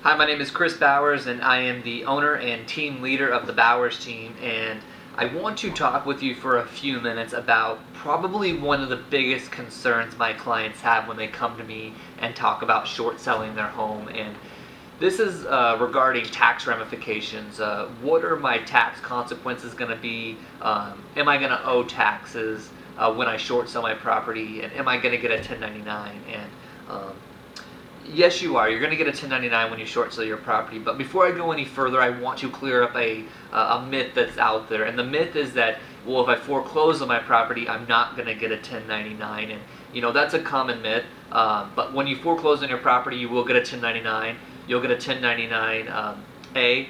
Hi, my name is Chris Bowers, and I am the owner and team leader of the Bowers team. And I want to talk with you for a few minutes about probably one of the biggest concerns my clients have when they come to me and talk about short selling their home. And this is regarding tax ramifications. What are my tax consequences going to be? Am I going to owe taxes when I short sell my property? And am I going to get a 1099? And yes, you are. You're going to get a 1099 when you short sell your property. But before I go any further, I want to clear up a myth that's out there. And the myth is that, well, if I foreclose on my property, I'm not going to get a 1099. And, that's a common myth. But when you foreclose on your property, you will get a 1099. You'll get a 1099-A.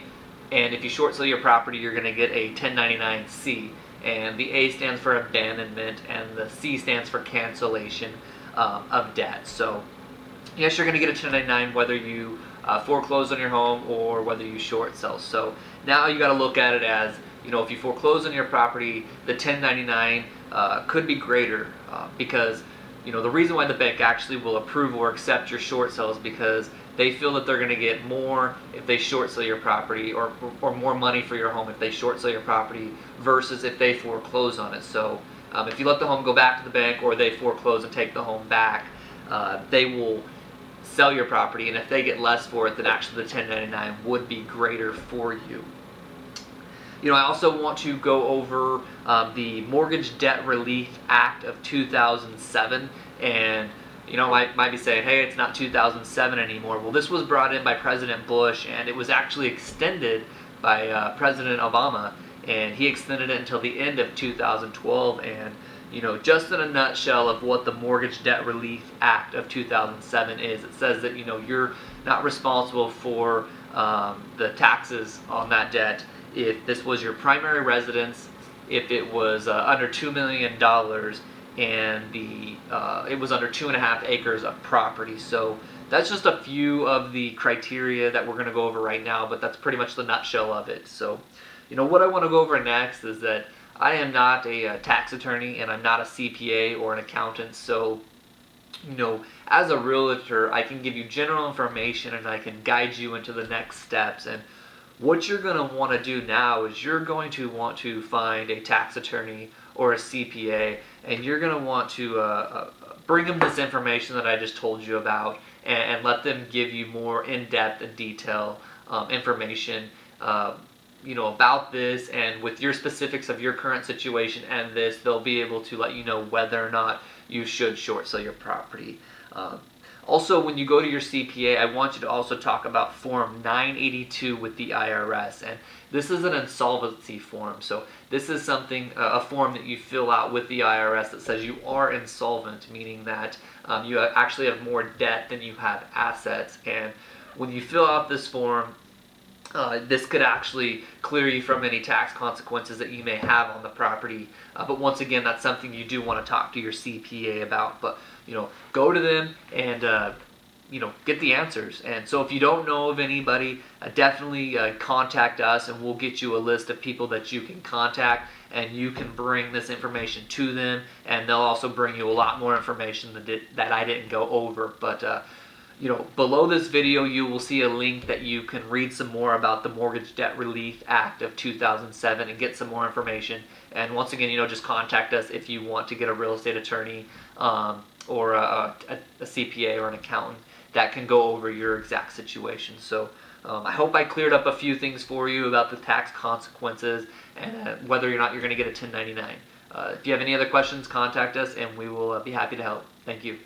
And if you short sell your property, you're going to get a 1099-C. And the A stands for abandonment, and the C stands for cancellation of debt. So yes, you're going to get a 1099 whether you foreclose on your home or whether you short sell. So now you got to look at it as, if you foreclose on your property, the 1099 could be greater because, the reason why the bank actually will approve or accept your short sale is because they feel that they're going to get more if they short sell your property, or more money for your home if they short sell your property versus if they foreclose on it. So if you let the home go back to the bank or they foreclose and take the home back, they will sell your property, and if they get less for it, then actually the 1099 would be greater for you. I also want to go over the Mortgage Debt Relief Act of 2007, and might be saying, hey, it's not 2007 anymore. Well, this was brought in by President Bush, and it was actually extended by President Obama, and he extended it until the end of 2012. And just in a nutshell of what the Mortgage Debt Relief Act of 2007 is, it says that, you're not responsible for the taxes on that debt if this was your primary residence, if it was under $2 million, and it was under 2.5 acres of property. So that's just a few of the criteria that we're going to go over right now, but that's pretty much the nutshell of it. So, what I want to go over next is that I am not a tax attorney, and I'm not a CPA or an accountant. So, as a realtor, I can give you general information and I can guide you into the next steps. And what you're going to want to do now is you're going to want to find a tax attorney or a CPA, and you're going to want to bring them this information that I just told you about, and let them give you more in-depth and detailed information about this, and with your specifics of your current situation and this, they'll be able to let you know whether or not you should short sell your property. Also, when you go to your CPA, I want you to also talk about Form 982 with the IRS, and this is an insolvency form. So this is a form that you fill out with the IRS that says you are insolvent, meaning that you actually have more debt than you have assets. And when you fill out this form, this could actually clear you from any tax consequences that you may have on the property. But once again, that's something you do want to talk to your CPA about. But, go to them and, get the answers. And so if you don't know of anybody, definitely contact us, and we'll get you a list of people that you can contact, and you can bring this information to them, and they'll also bring you a lot more information that I didn't go over. But below this video, you will see a link that you can read some more about the Mortgage Debt Relief Act of 2007 and get some more information. And once again, just contact us if you want to get a real estate attorney or a CPA or an accountant that can go over your exact situation. So I hope I cleared up a few things for you about the tax consequences and whether or not you're going to get a 1099. If you have any other questions, contact us, and we will be happy to help. Thank you.